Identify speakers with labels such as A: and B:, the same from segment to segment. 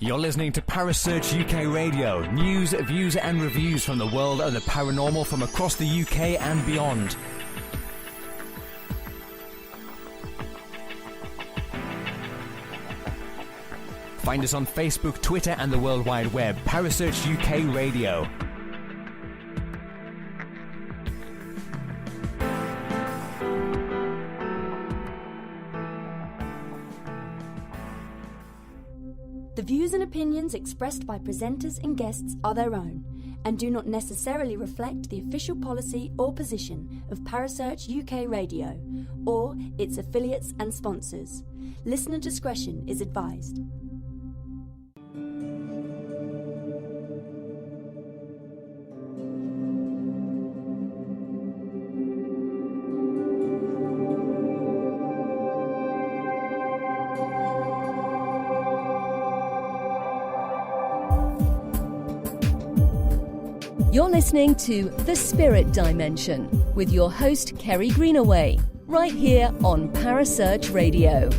A: You're listening to Parasearch UK Radio. News, views and reviews from the world of the paranormal from across the UK and beyond. Find us on Facebook, Twitter and the World Wide Web. Parasearch UK Radio.
B: The views and opinions expressed by presenters and guests are their own and do not necessarily reflect the official policy or position of Parasearch UK Radio or its affiliates and sponsors. Listener discretion is advised.
C: You're listening to The Spirit Dimension with your host, Kerry Greenaway, right here on Parasearch Radio.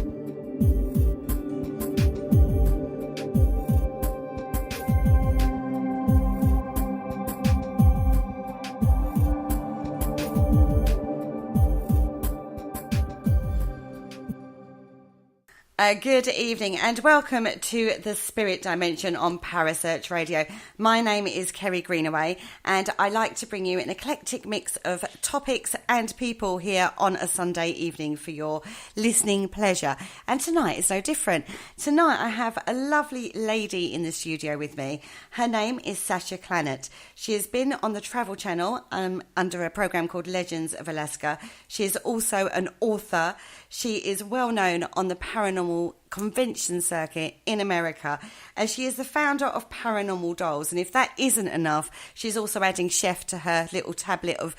D: Good evening and welcome to the Spirit Dimension on Parasearch Radio. My name is Kerry Greenaway and I like to bring you an eclectic mix of topics and people here on a Sunday evening for your listening pleasure. And tonight is no different. Tonight I have a lovely lady in the studio with me. Her name is Sacha Klanott. She has been on the Travel Channel under a program called Legends of Alaska. She is also an author. She is well known on the paranormal convention circuit in America, as she is the founder of Paranormal Dolls. And if that isn't enough, she's also adding chef to her little tablet of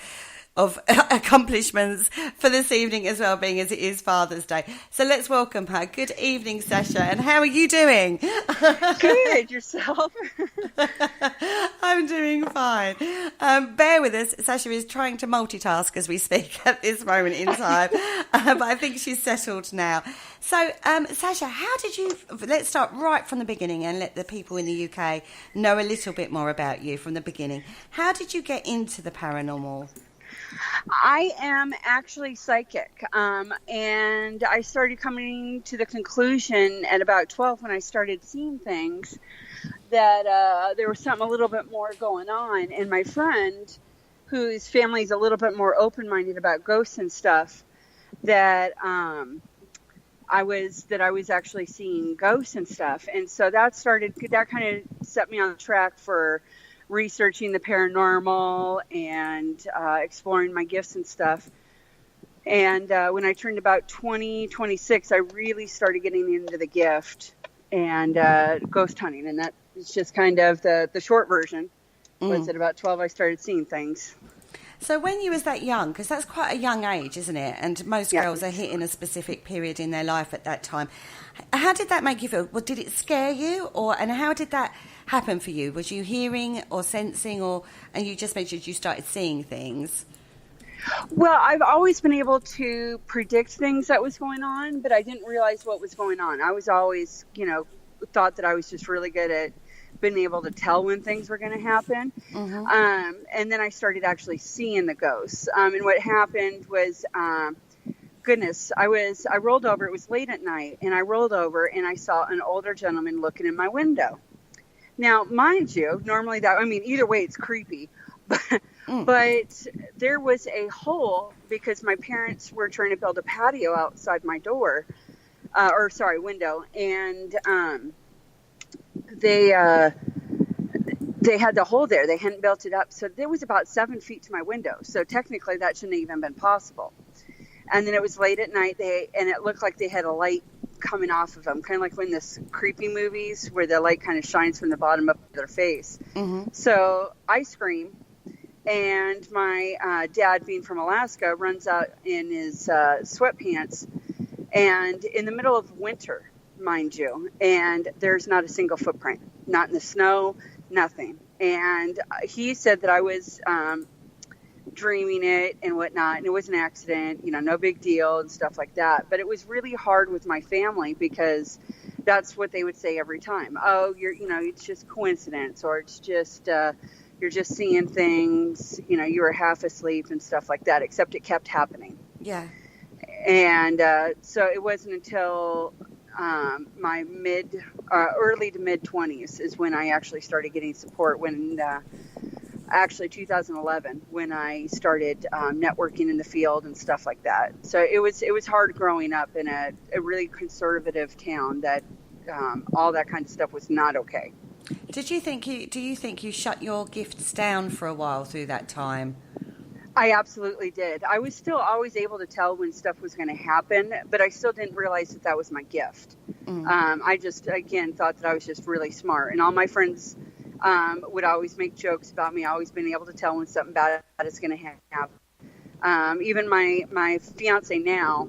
D: accomplishments for this evening as well, being as it is Father's Day. So let's welcome her. Good evening, Sasha, and how are you doing?
E: Good, yourself?
D: I'm doing fine. Bear with us. Sasha is trying to multitask as we speak at this moment in time, but I think she's settled now. So, Sasha, how did you... Let's start right from the beginning and let the people in the UK know a little bit more about you from the beginning. How did you get into the paranormal?
E: I am actually psychic, and I started coming to the conclusion at about 12 when I started seeing things that there was something a little bit more going on. And my friend, whose family is a little bit more open-minded about ghosts and stuff, that I was actually seeing ghosts and stuff. And so that kind of set me on the track for researching the paranormal and exploring my gifts and stuff. And when I turned about 26, I really started getting into the gift and ghost hunting. And that is just kind of the short version. Was at about 12 I started seeing things.
D: So when you was that young, because that's quite a young age, isn't it? And most girls are hitting a specific period in their life at that time. How did that make you feel? Well, did it scare you? And how did that happen for you? Was you hearing or sensing, and you just mentioned you started seeing things?
E: Well, I've always been able to predict things that was going on, but I didn't realize what was going on. I was always, thought that I was just really good at being able to tell when things were going to happen. Mm-hmm. And then I started actually seeing the ghosts. And what happened was, I rolled over. It was late at night, and I rolled over and I saw an older gentleman looking in my window. Now, mind you, normally either way, it's creepy, but there was a hole because my parents were trying to build a patio outside my door, window. And, they had the hole there. They hadn't built it up. So there was about 7 feet to my window. So technically that shouldn't have even been possible. And then it was late at night, and it looked like they had a light coming off of them, kind of like when this creepy movies where the light kind of shines from the bottom up of their face. Mm-hmm. So I scream, and my dad, being from Alaska, runs out in his sweatpants, and in the middle of winter, mind you, and there's not a single footprint, not in the snow, nothing. And he said that I was dreaming it and whatnot, and it was an accident, no big deal and stuff like that. But it was really hard with my family because that's what they would say every time. Oh, it's just coincidence, or it's just, you're just seeing things, you were half asleep and stuff like that, except it kept happening.
D: Yeah.
E: And so it wasn't until my early to mid 20s is when I actually started getting support, when actually 2011, when I started networking in the field and stuff like that. So it was hard growing up in a really conservative town that all that kind of stuff was not okay.
D: Do you think you shut your gifts down for a while through that time?
E: I absolutely did. I was still always able to tell when stuff was going to happen, but I still didn't realize that was my gift. I just, again, thought that I was just really smart. And all my friends would always make jokes about me always being able to tell when something bad is going to happen. Even my fiance now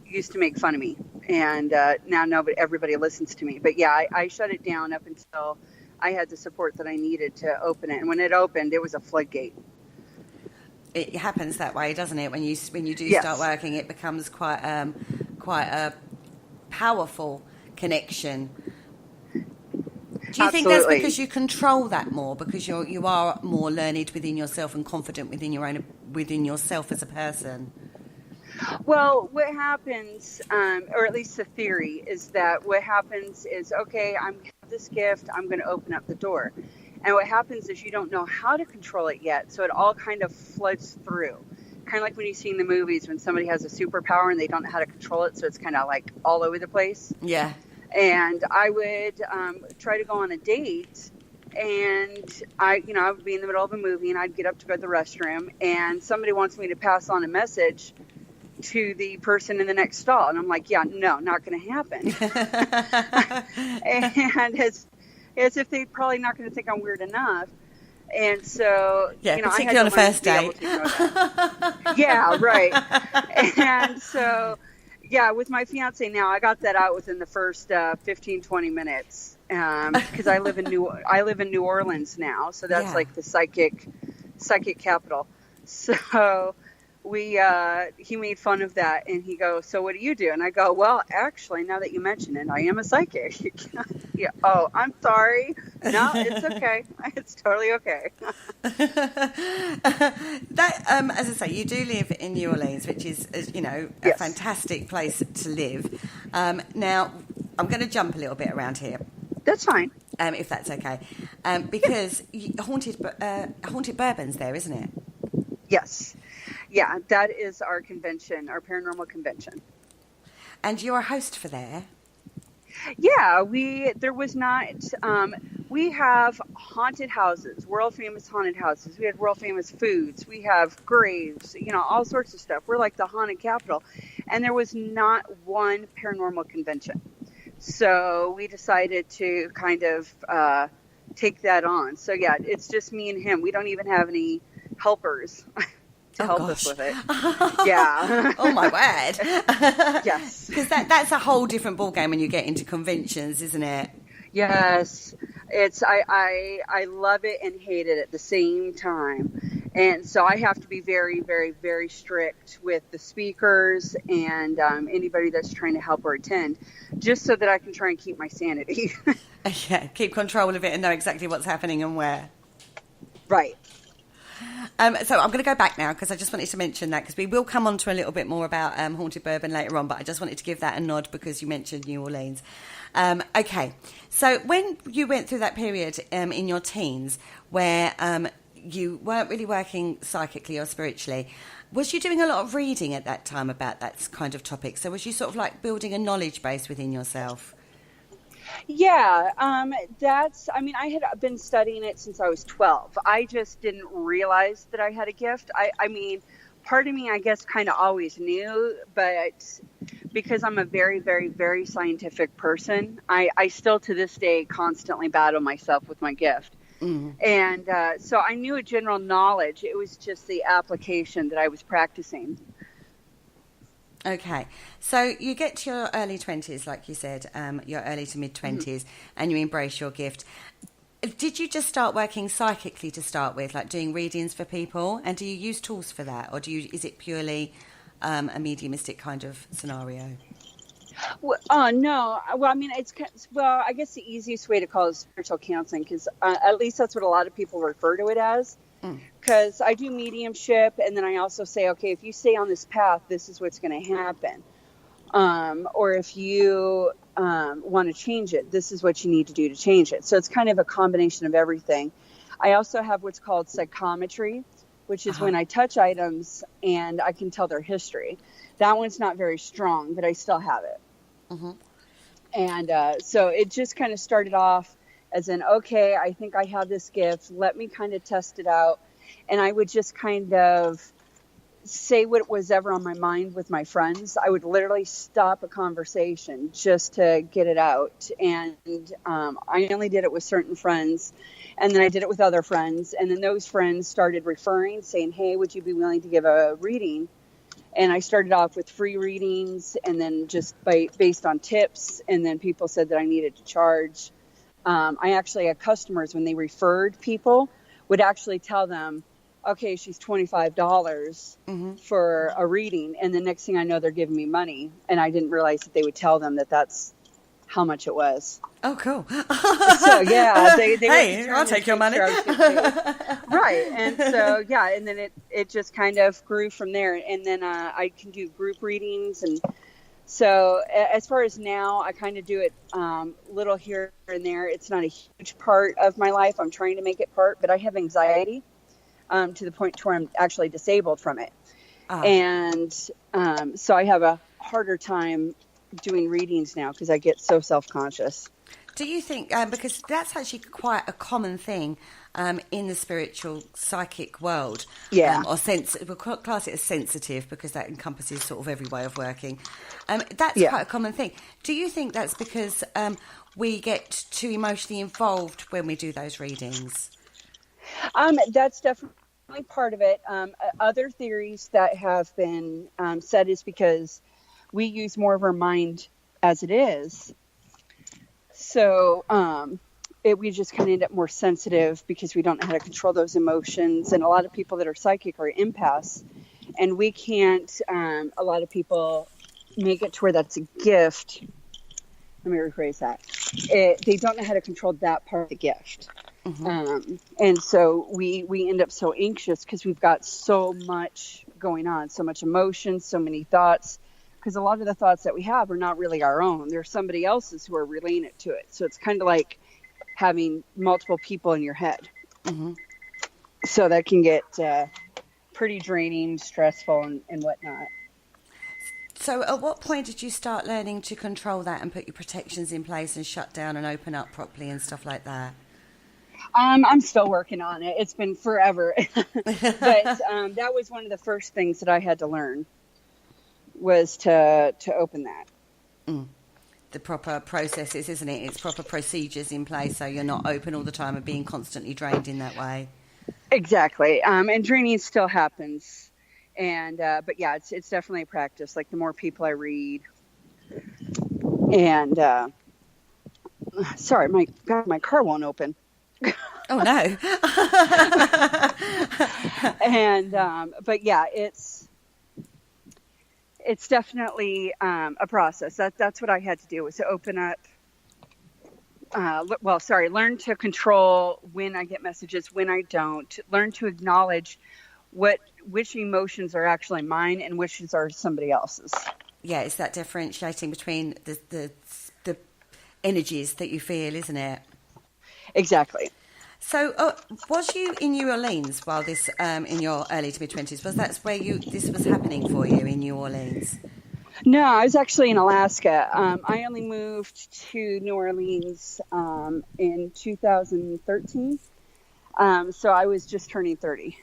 E: used to make fun of me. And now everybody listens to me. But yeah, I shut it down up until I had the support that I needed to open it. And when it opened, it was a floodgate.
D: It happens that way, doesn't it? When you do
E: Yes.
D: start working, it becomes quite a powerful connection. Do you think that's
E: Absolutely.
D: because you control that more, because you are more learned within yourself and confident within yourself as a person?
E: Well, what happens, or at least the theory, is that what happens is, okay, I have this gift, I'm going to open up the door. And what happens is you don't know how to control it yet, so it all kind of floods through. Kind of like when you see in the movies when somebody has a superpower and they don't know how to control it, so it's kind of like all over the place.
D: Yeah.
E: And I would try to go on a date, and I would be in the middle of a movie, and I'd get up to go to the restroom, and somebody wants me to pass on a message to the person in the next stall, and I'm like, yeah, no, not going to happen. And as if they're probably not going to think I'm weird enough. And so,
D: yeah,
E: particularly
D: on a first date.
E: Yeah, right. And so, yeah, with my fiance now, I got that out within the first 15, 20 minutes, because I live in New Orleans now, so that's like the psychic capital. So he made fun of that, and he goes, so what do you do? And I go, well, actually, now that you mention it, I am a psychic. Yeah. Oh, I'm sorry. No, it's okay. It's totally okay.
D: That, as I say, you do live in New Orleans, which is, a
E: Yes.
D: fantastic place to live. Now, I'm going to jump a little bit around here.
E: That's fine.
D: If that's okay. Because Haunted Bourbon's there, isn't it?
E: Yes. Yeah, that is our convention, our paranormal convention.
D: And you're a host for there?
E: Yeah, we have haunted houses, world famous haunted houses. We have world famous foods. We have graves, all sorts of stuff. We're like the haunted capital. And there was not one paranormal convention. So we decided to kind of take that on. So yeah, it's just me and him. We don't even have any helpers to help us with it. Yeah.
D: Oh my word.
E: Yes.
D: Because that's a whole different ballgame when you get into conventions, isn't it?
E: Yes. It's I love it and hate it at the same time. And so I have to be very, very, very strict with the speakers and anybody that's trying to help or attend, just so that I can try and keep my sanity.
D: Yeah, keep control of it and know exactly what's happening and where.
E: Right.
D: So I'm going to go back now because I just wanted to mention that, because we will come on to a little bit more about Haunted Bourbon later on, but I just wanted to give that a nod because you mentioned New Orleans. Okay, so when you went through that period in your teens where you weren't really working psychically or spiritually, was you doing a lot of reading at that time about that kind of topic? So was you sort of like building a knowledge base within yourself?
E: Yeah, I had been studying it since I was 12. I just didn't realize that I had a gift. I mean, part of me, I guess, kind of always knew, but because I'm a very, very, very scientific person, I still to this day constantly battle myself with my gift. Mm. And so I knew a general knowledge. It was just the application that I was practicing.
D: Okay, so you get to your early 20s, like you said, your early to mid-20s, and you embrace your gift. Did you just start working psychically to start with, like doing readings for people? And do you use tools for that, or is it purely a mediumistic kind of scenario?
E: No. Well, I mean, I guess the easiest way to call it spiritual counseling, because at least that's what a lot of people refer to it as. Because I do mediumship, and then I also say, okay, if you stay on this path, this is what's going to happen. Or if you want to change it, this is what you need to do to change it. So it's kind of a combination of everything. I also have what's called psychometry, which is when I touch items and I can tell their history. That one's not very strong, but I still have it. And so it just kind of started off as in, okay, I think I have this gift. Let me kind of test it out. And I would just kind of say what was ever on my mind with my friends. I would literally stop a conversation just to get it out. And I only did it with certain friends. And then I did it with other friends. And then those friends started referring, saying, hey, would you be willing to give a reading? And I started off with free readings, and then just based on tips. And then people said that I needed to charge. I actually had customers, when they referred people, would actually tell them, okay, she's $25 for a reading. And the next thing I know, they're giving me money. And I didn't realize that they would tell them that that's how much it was.
D: Oh, cool.
E: So, yeah. They
D: hey, I'll take your money.
E: Right. And so, yeah. And then it just kind of grew from there. And then I can do group readings. And so as far as now, I kind of do it little here and there. It's not a huge part of my life. I'm trying to make it part. But I have anxiety. To the point where I'm actually disabled from it. And so I have a harder time doing readings now because I get so self-conscious.
D: Do you think, because that's actually quite a common thing in the spiritual psychic world,
E: yeah,
D: or we'll class it as sensitive because that encompasses sort of every way of working. That's quite a common thing. Do you think that's because we get too emotionally involved when we do those readings?
E: That's definitely part of it. Other theories that have been said is because we use more of our mind as it is. So we just kind of end up more sensitive because we don't know how to control those emotions. And a lot of people that are psychic are empaths, and we can't, a lot of people make it to where that's a gift. Let me rephrase that. They don't know how to control that part of the gift. And so we end up so anxious because we've got so much going on, so much emotion, so many thoughts, because a lot of the thoughts that we have are not really our own. They're somebody else's who are relaying it to it. So it's kind of like having multiple people in your head. So that can get pretty draining, stressful, and whatnot.
D: So at what point did you start learning to control that and put your protections in place and shut down and open up properly and stuff like that?
E: I'm still working on it. It's been forever. But that was one of the first things that I had to learn was to open that.
D: The proper processes, isn't it? It's proper procedures in place so you're not open all the time and being constantly drained in that way.
E: Exactly. And draining still happens. And but yeah, it's definitely a practice. Like the more people I read, and sorry, my car won't open.
D: Oh no.
E: And but yeah, it's definitely a process. That's what I had to do, was to open up. Learn to control when I get messages, when I don't. Learn to acknowledge which emotions are actually mine and which are somebody else's. Yeah,
D: it's that differentiating between the energies that you feel, isn't it?
E: Exactly.
D: So, was you in New Orleans while this, in your early to mid-20s? Was that where this was happening for you, in New Orleans?
E: No, I was actually in Alaska. I only moved to New Orleans in 2013. So I was just turning 30.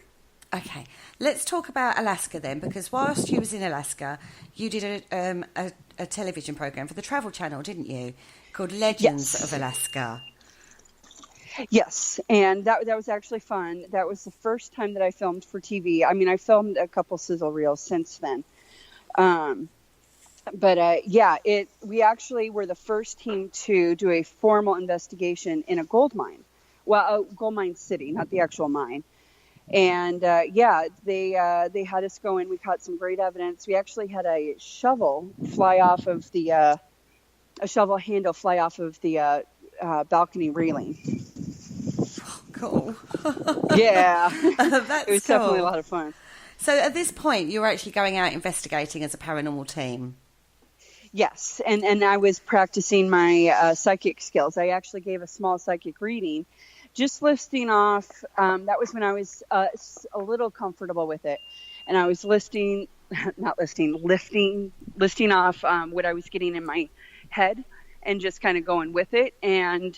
D: Okay, let's talk about Alaska then, because whilst you was in Alaska, you did a television program for the Travel Channel, didn't you? Called Legends of Alaska.
E: Yes, and that was actually fun. That was the first time that I filmed for TV. I mean, I filmed a couple sizzle reels since then. We actually were the first team to do a formal investigation in a gold mine. Well, a gold mine city, not the actual mine. And they had us go in. We caught some great evidence. We actually had a shovel fly off of the a shovel handle fly off of the balcony railing.
D: Cool.
E: Yeah.
D: That's
E: it was
D: cool.
E: Definitely a lot of fun.
D: So at this point, you were actually going out investigating as a paranormal team.
E: Yes, and I was practicing my psychic skills. I actually gave a small psychic reading, just listing off. That was when I was a little comfortable with it, and I was listing off what I was getting in my head, and just kind of going with it. And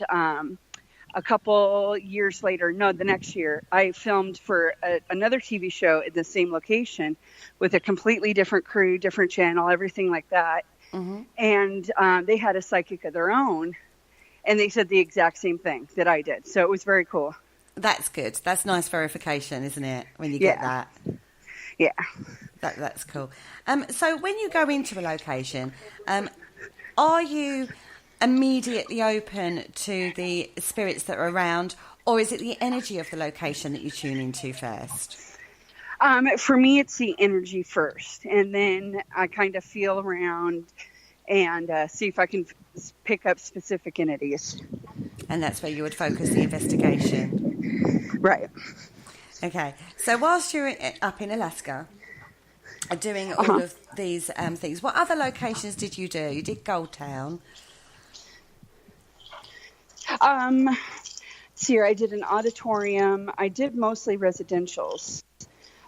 E: a couple years later, the next year, I filmed for another TV show at the same location with a completely different crew, different channel, everything like that. Mm-hmm. And they had a psychic of their own, and they said the exact same thing that I did. So it was very cool.
D: That's good. That's nice verification, isn't it, when you get that?
E: Yeah.
D: That's cool. So when you go into a location, are you immediately open to the spirits that are around, or is it the energy of the location that you tune into first?
E: For me, it's the energy first, and then I kind of feel around and see if I can pick up specific entities.
D: And that's where you would focus the investigation.
E: Right.
D: Okay. So whilst you're up in Alaska doing all of these things, what other locations did you do? You did Gold Town.
E: Here I did an auditorium. I did mostly residentials,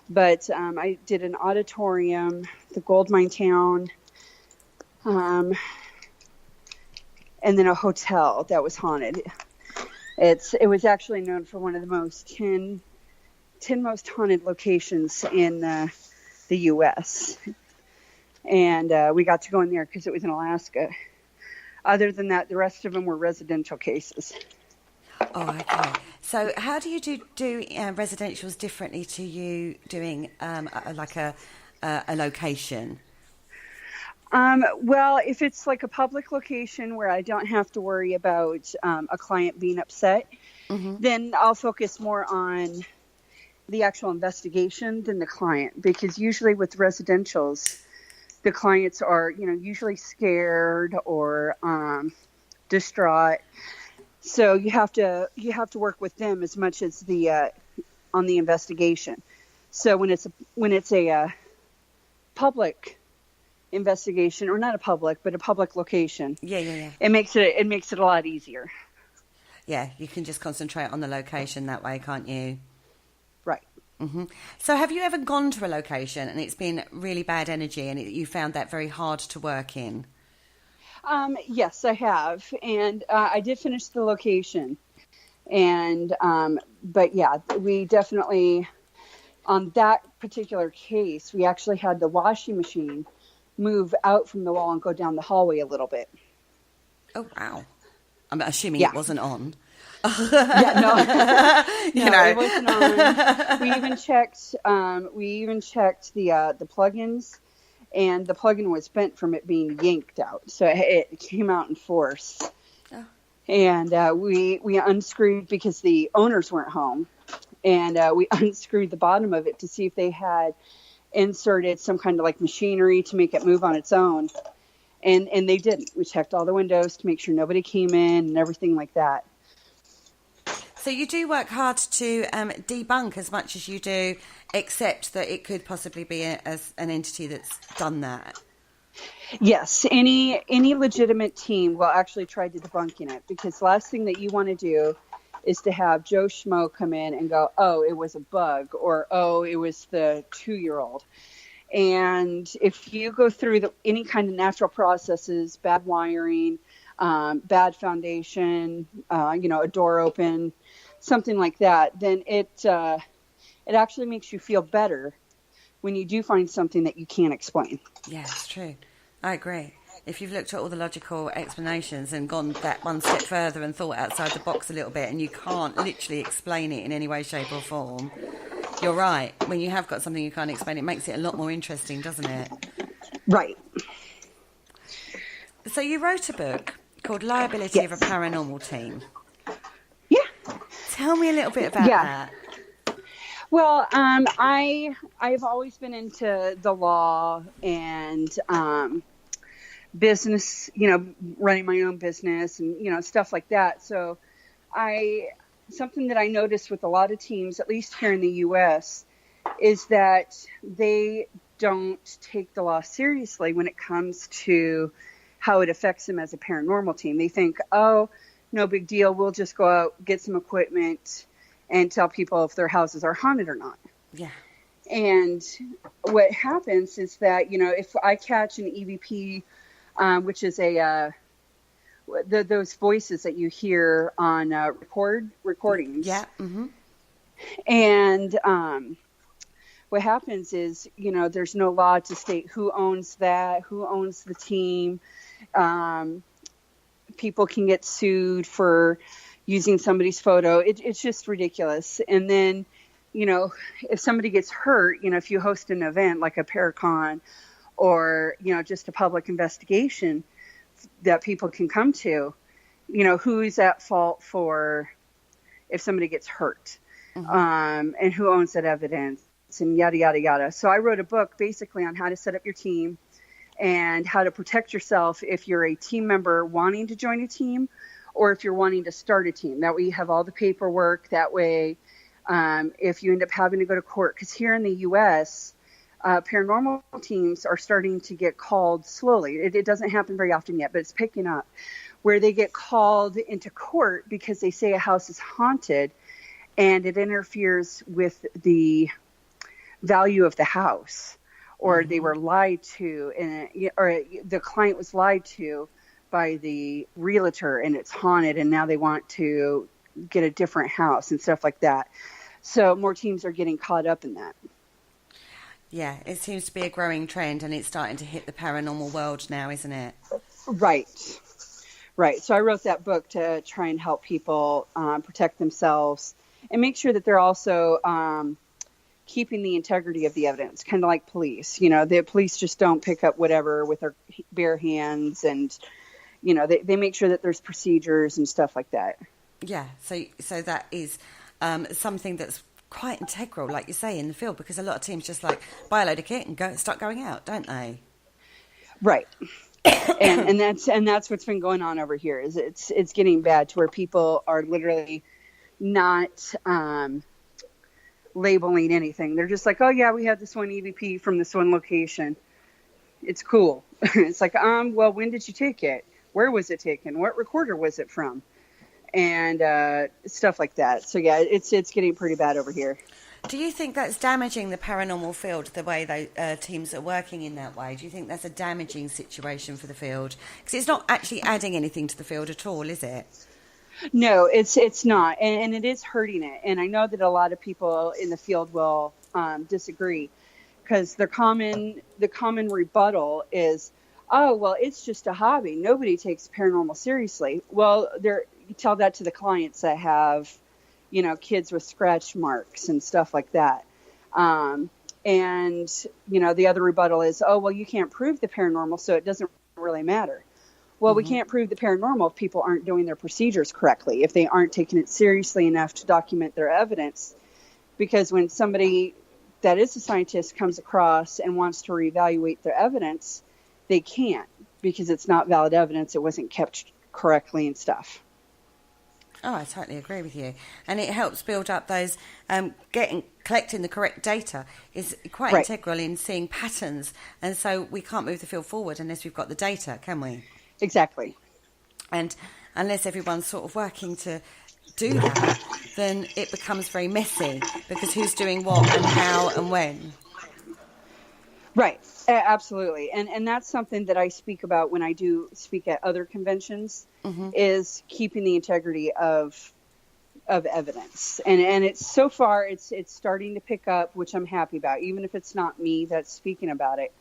E: but I did an auditorium, the gold mine town, and then a hotel that was haunted. It was actually known for one of the 10 most haunted locations in the U.S. And we got to go in there because it was in Alaska. Other than that, the rest of them were residential cases.
D: Oh, okay. So how do you do residentials differently to you doing a location?
E: Well, if it's like a public location where I don't have to worry about a client being upset, mm-hmm. then I'll focus more on the actual investigation than the client. Because usually with residentials, the clients are, usually scared or distraught. So you have to work with them as much as on the investigation. So when it's a public investigation, or not a public, but a public location,
D: yeah,
E: it makes it a lot easier.
D: Yeah, you can just concentrate on the location that way, can't you?
E: Right.
D: Mm-hmm. So have you ever gone to a location and it's been really bad energy and you found that very hard to work in?
E: Yes, I have. And I did finish the location. And but yeah, we definitely, on that particular case, we actually had the washing machine move out from the wall and go down the hallway a little bit.
D: Oh, wow. I'm assuming it wasn't on.
E: Yeah, no, it wasn't on. We even checked the plugins, and the plugin was bent from it being yanked out, so it came out in force. Oh. And we unscrewed because the owners weren't home, and we unscrewed the bottom of it to see if they had inserted some kind of like machinery to make it move on its own, and they didn't. We checked all the windows to make sure nobody came in and everything like that.
D: So you do work hard to debunk as much as you do, except that it could possibly be an entity that's done that.
E: Yes, any legitimate team will actually try to debunking it, because the last thing that you want to do is to have Joe Schmo come in and go, oh, it was a bug, or oh, it was the 2-year-old. And if you go through any kind of natural processes, bad wiring, bad foundation, a door open, something like that, then it actually makes you feel better when you do find something that you can't explain.
D: Yeah, it's true. I agree. If you've looked at all the logical explanations and gone that one step further and thought outside the box a little bit, and you can't literally explain it in any way, shape or form, you're right. When you have got something you can't explain, it makes it a lot more interesting, doesn't it?
E: Right.
D: So you wrote a book called Liability of a Paranormal Team.
E: Yeah.
D: Tell me a little bit about that.
E: Well, I've always been into the law and business, running my own business and, stuff like that. So something that I noticed with a lot of teams, at least here in the U.S., is that they don't take the law seriously when it comes to how it affects them as a paranormal team. They think, oh, no big deal. We'll just go out, get some equipment, and tell people if their houses are haunted or not.
D: Yeah.
E: And what happens is that, if I catch an EVP, which is those voices that you hear on recordings.
D: Yeah. Mm-hmm.
E: And what happens is, there's no law to state who owns that, who owns the team. People can get sued for using somebody's photo. It's just ridiculous. And then, if somebody gets hurt, if you host an event like a Paracon or, just a public investigation that people can come to, who's at fault for if somebody gets hurt, and who owns that evidence and yada, yada, yada. So I wrote a book basically on how to set up your team and how to protect yourself if you're a team member wanting to join a team or if you're wanting to start a team. That way you have all the paperwork. That way, if you end up having to go to court, because here in the U.S., paranormal teams are starting to get called slowly. It doesn't happen very often yet, but it's picking up, where they get called into court because they say a house is haunted and it interferes with the value of the house, or they were lied to, or the client was lied to by the realtor and it's haunted and now they want to get a different house and stuff like that. So more teams are getting caught up in that.
D: Yeah, it seems to be a growing trend and it's starting to hit the paranormal world now, isn't it?
E: Right. So I wrote that book to try and help people protect themselves and make sure that they're also keeping the integrity of the evidence, kind of like police. The police just don't pick up whatever with their bare hands, and they make sure that there's procedures and stuff like that.
D: Yeah, so that is something that's quite integral, like you say, in the field, because a lot of teams just buy a load of kit and start going out, don't they?
E: Right. and that's what's been going on over here. Is it's getting bad to where people are literally not labeling anything. They're just like, oh yeah, we had this one EVP from this one location. It's cool. It's like, well, when did you take it? Where was it taken? What recorder was it from? And stuff like that. So yeah, it's getting pretty bad over here.
D: Do you think that's damaging the paranormal field, the way those teams are working in that way? Do you think that's a damaging situation for the field? Because it's not actually adding anything to the field at all, is it?
E: No, it's not, and it is hurting it. And I know that a lot of people in the field will disagree, because the common rebuttal is, oh, well, it's just a hobby. Nobody takes paranormal seriously. Well, you tell that to the clients that have, kids with scratch marks and stuff like that. And, the other rebuttal is, oh, well, you can't prove the paranormal, so it doesn't really matter. Well, we can't prove the paranormal if people aren't doing their procedures correctly, if they aren't taking it seriously enough to document their evidence. Because when somebody that is a scientist comes across and wants to reevaluate their evidence, they can't, because it's not valid evidence. It wasn't kept correctly and stuff.
D: Oh, I totally agree with you. And it helps build up those, collecting the correct data is quite integral in seeing patterns. And so we can't move the field forward unless we've got the data, can we?
E: Exactly.
D: And unless everyone's sort of working to do that, then it becomes very messy, because who's doing what and how and when.
E: Right. Absolutely. And that's something that I speak about when I do speak at other conventions, is keeping the integrity of evidence. And it's so far it's starting to pick up, which I'm happy about, even if it's not me that's speaking about it.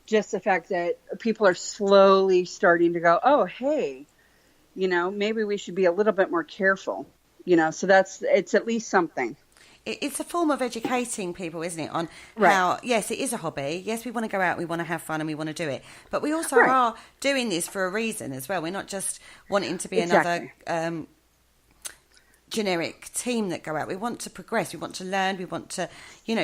E: Just the fact that people are slowly starting to go, oh, hey, maybe we should be a little bit more careful, so it's at least something.
D: It's a form of educating people, isn't it, on how, yes, it is a hobby. Yes, we want to go out, we want to have fun, and we want to do it. But we also are doing this for a reason as well. We're not just wanting to be another generic team that go out. We want to progress. We want to learn. We want to,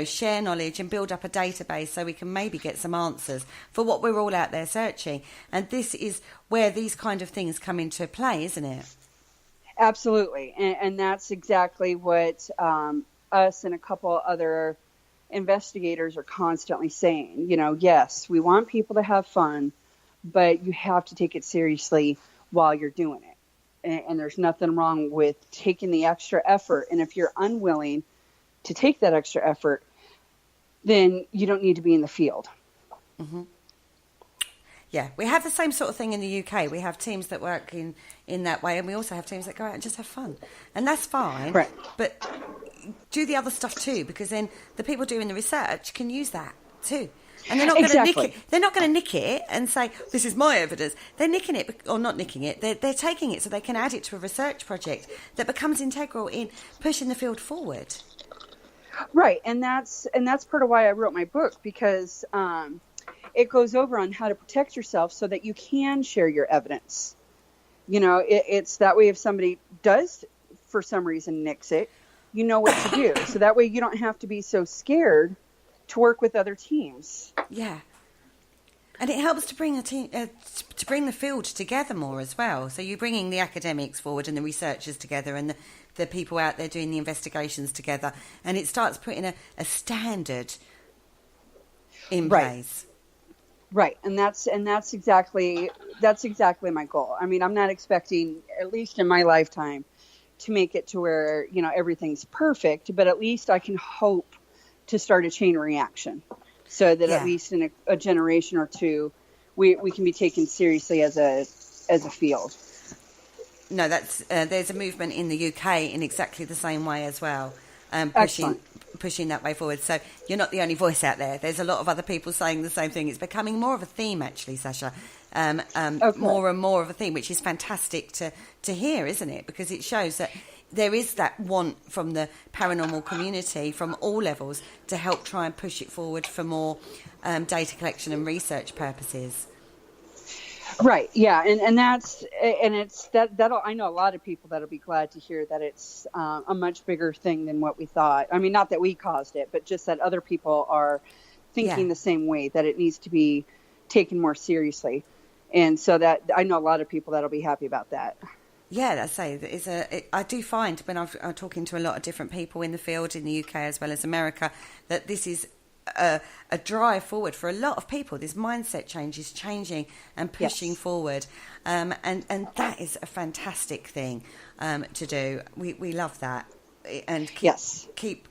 D: share knowledge and build up a database so we can maybe get some answers for what we're all out there searching. And this is where these kind of things come into play, isn't it?
E: Absolutely. And that's exactly what us and a couple other investigators are constantly saying. Yes, we want people to have fun, but you have to take it seriously while you're doing it. And there's nothing wrong with taking the extra effort. And if you're unwilling to take that extra effort, then you don't need to be in the field.
D: Mm-hmm. Yeah, we have the same sort of thing in the UK. We have teams that work in that way, and we also have teams that go out and just have fun. And that's fine.
E: Right.
D: But do the other stuff too, because then the people doing the research can use that too. And they're not going to nick it. They're not going to nick it and say, this is my evidence. They're nicking it, or not nicking it. They're taking it so they can add it to a research project that becomes integral in pushing the field forward.
E: Right. And that's part of why I wrote my book, because it goes over on how to protect yourself so that you can share your evidence. It's that way if somebody does, for some reason, nix it, you know what to do. So that way you don't have to be so scared to work with other teams.
D: Yeah. And it helps to bring to bring the field together more as well. So you're bringing the academics forward and the researchers together and the people out there doing the investigations together. And it starts putting a standard in place.
E: Right, and that's exactly my goal. I mean, I'm not expecting, at least in my lifetime, to make it to where everything's perfect, but at least I can hope to start a chain reaction, so that at least in a generation or two, we can be taken seriously as a field.
D: No, that's there's a movement in the UK in exactly the same way as well, pushing that way forward. So you're not the only voice out there. There's a lot of other people saying the same thing. It's becoming more of a theme, actually, Sasha. More and more of a theme, which is fantastic to hear, isn't it? Because it shows that there is that want from the paranormal community from all levels to help try and push it forward for more data collection and research purposes.
E: Right. Yeah. And it's that'll, I know a lot of people that'll be glad to hear that it's a much bigger thing than what we thought. I mean, not that we caused it, but just that other people are thinking the same way, that it needs to be taken more seriously. And so that I know a lot of people that'll be happy about that. Yeah,
D: I do find when I'm talking to a lot of different people in the field in the UK as well as America, that this is a drive forward for a lot of people. This mindset change is changing and pushing forward, and that is a fantastic thing to do. We love that, and keep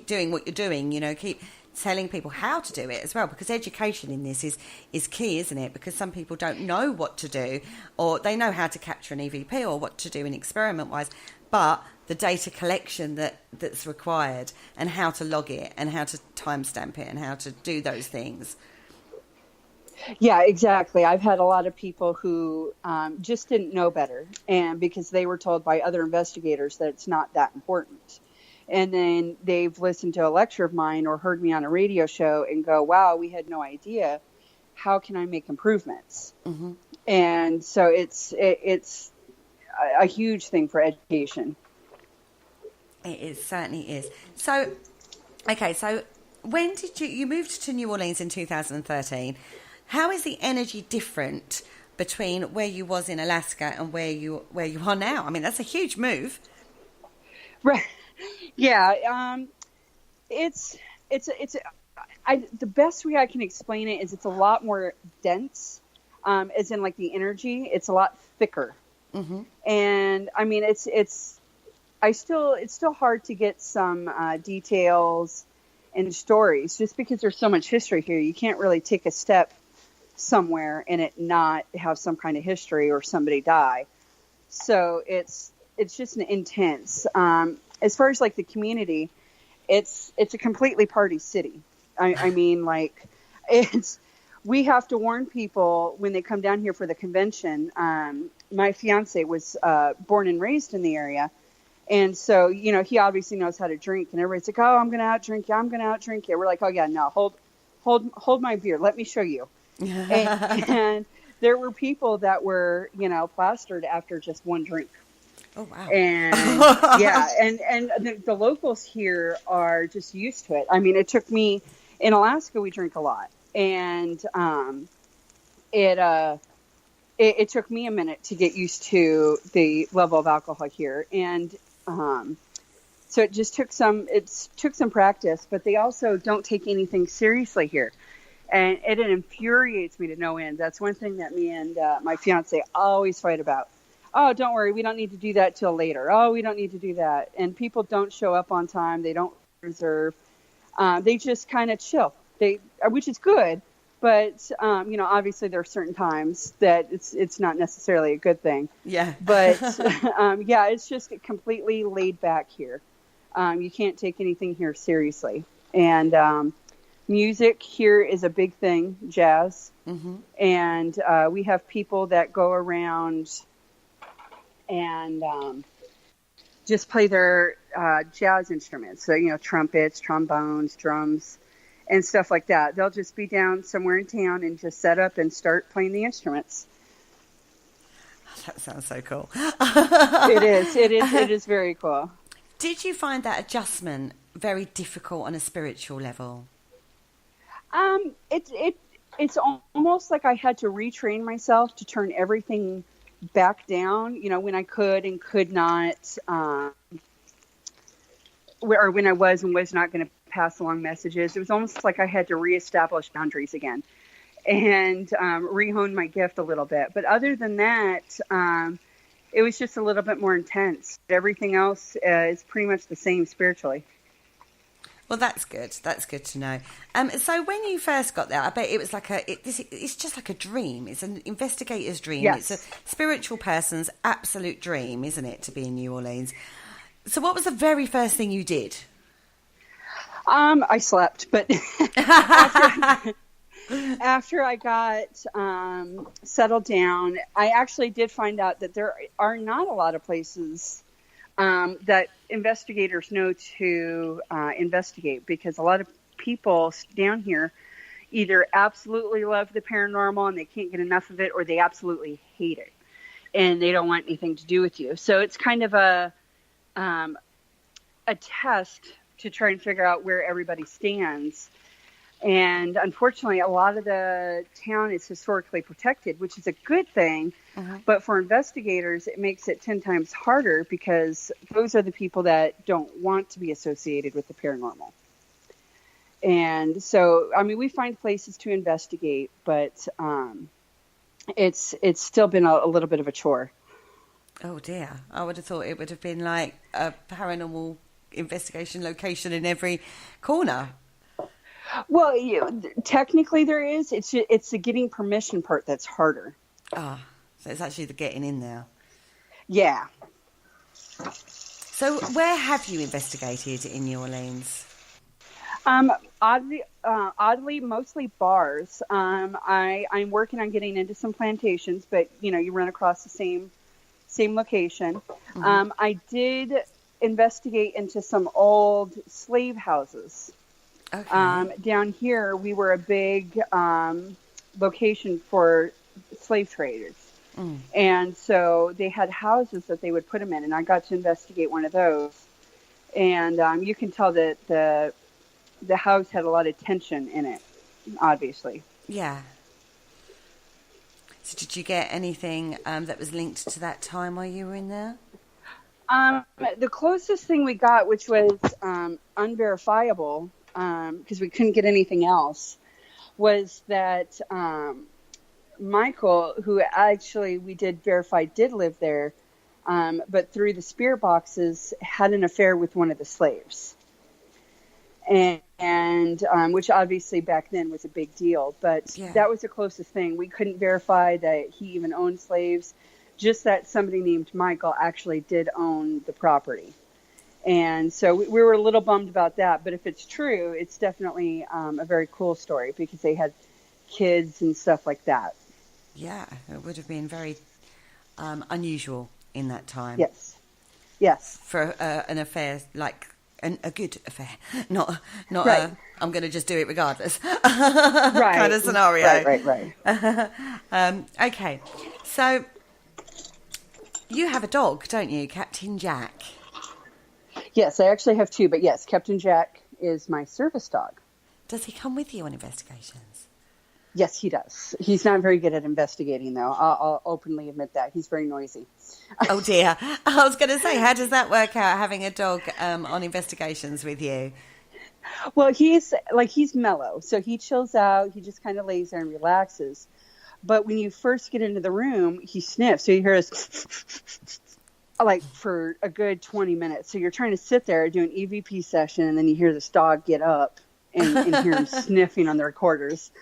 D: doing what you're doing. Keep telling people how to do it as well, because education in this is key, isn't it? Because some people don't know what to do, or they know how to capture an EVP or what to do in experiment wise, but the data collection that's required, and how to log it, and how to timestamp it, and how to do those things.
E: Yeah, exactly. I've had a lot of people who just didn't know better, and because they were told by other investigators that it's not that important. And then they've listened to a lecture of mine or heard me on a radio show and go, wow, we had no idea. How can I make improvements? Mm-hmm. And so it's a huge thing for education.
D: It certainly is. So, okay, so when did you moved to New Orleans in 2013? How is the energy different between where you was in Alaska and where you are now? I mean, that's a huge move.
E: Right. Yeah. The best way I can explain it is it's a lot more dense, as in like the energy. It's a lot thicker. Mm-hmm. And I mean, it's still hard to get some details and stories, just because there's so much history here. You can't really take a step somewhere and it not have some kind of history or somebody die. So it's just an intense. As far as like the community, it's a completely party city. I mean, like we have to warn people when they come down here for the convention. My fiance was born and raised in the area. And so, he obviously knows how to drink, and everybody's like, oh, I'm going to out drink you. I'm going to out drink you. We're like, oh yeah, no, hold my beer. Let me show you. and there were people that were, plastered after just one drink.
D: Oh, wow.
E: And yeah, and the locals here are just used to it. I mean, it took me, in Alaska, we drink a lot. And it took me a minute to get used to the level of alcohol here. And so it just took some practice, but they also don't take anything seriously here. And it infuriates me to no end. That's one thing that me and my fiance always fight about. Oh, don't worry, we don't need to do that till later. Oh, we don't need to do that. And people don't show up on time. They don't reserve. They just kind of chill. Which is good, but obviously there are certain times that it's not necessarily a good thing.
D: Yeah.
E: But it's just completely laid back here. You can't take anything here seriously. And music here is a big thing, jazz. Mm-hmm. And we have people that go around and just play their jazz instruments. So, trumpets, trombones, drums, and stuff like that. They'll just be down somewhere in town and just set up and start playing the instruments.
D: That sounds so cool.
E: It is very cool.
D: Did you find that adjustment very difficult on a spiritual level?
E: It's almost like I had to retrain myself to turn everything back down, when I could and could not, or when I was and was not going to pass along messages. It was almost like I had to reestablish boundaries again and rehone my gift a little bit. But other than that, it was just a little bit more intense. Everything else is pretty much the same spiritually.
D: Well, that's good. That's good to know. So when you first got there, I bet it was like it's just like a dream. It's an investigator's dream.
E: Yes.
D: It's a spiritual person's absolute dream, isn't it, to be in New Orleans? So what was the very first thing you did?
E: I slept, but after I got settled down, I actually did find out that there are not a lot of places that investigators know to investigate, because a lot of people down here either absolutely love the paranormal and they can't get enough of it, or they absolutely hate it and they don't want anything to do with you. So it's kind of a test to try and figure out where everybody stands. And unfortunately, a lot of the town is historically protected, which is a good thing. Uh-huh. But for investigators, it makes it 10 times harder, because those are the people that don't want to be associated with the paranormal. And so, I mean, we find places to investigate, but it's still been a little bit of a chore.
D: Oh, dear. I would have thought it would have been like a paranormal investigation location in every corner.
E: Well, technically there is. It's the getting permission part that's harder.
D: So it's actually the getting in there.
E: Yeah.
D: So where have you investigated in New Orleans?
E: Oddly, mostly bars. I'm working on getting into some plantations, but you run across the same location. Mm-hmm. I did investigate into some old slave houses. Okay. Down here, we were a big location for slave traders. Mm. And so they had houses that they would put them in, and I got to investigate one of those. And you can tell that the house had a lot of tension in it, obviously.
D: Yeah. So did you get anything that was linked to that time while you were in there?
E: The closest thing we got, which was unverifiable, because we couldn't get anything else, was that Michael, who actually we did verify did live there, but through the spirit boxes had an affair with one of the slaves. And which obviously back then was a big deal, but yeah. That was the closest thing. We couldn't verify that he even owned slaves, just that somebody named Michael actually did own the property. And so we were a little bummed about that, but if it's true, it's definitely a very cool story, because they had kids and stuff like that.
D: Yeah, it would have been very unusual in that time.
E: Yes.
D: For an affair like a good affair, not
E: right.
D: I'm going to just do it regardless
E: right.
D: kind of scenario.
E: Right.
D: Okay, so You have a dog, don't you, Captain Jack?
E: Yes, I actually have two, but yes, Captain Jack is my service dog.
D: Does he come with you on investigations?
E: Yes, he does. He's not very good at investigating, though. I'll openly admit that. He's very noisy.
D: Oh, dear. I was going to say, how does that work out, having a dog on investigations with you?
E: Well, he's mellow, so he chills out. He just kind of lays there and relaxes. But when you first get into the room, he sniffs. So you hear us like for a good 20 minutes. So you're trying to sit there, do an EVP session, and then you hear this dog get up and hear him sniffing on the recorders.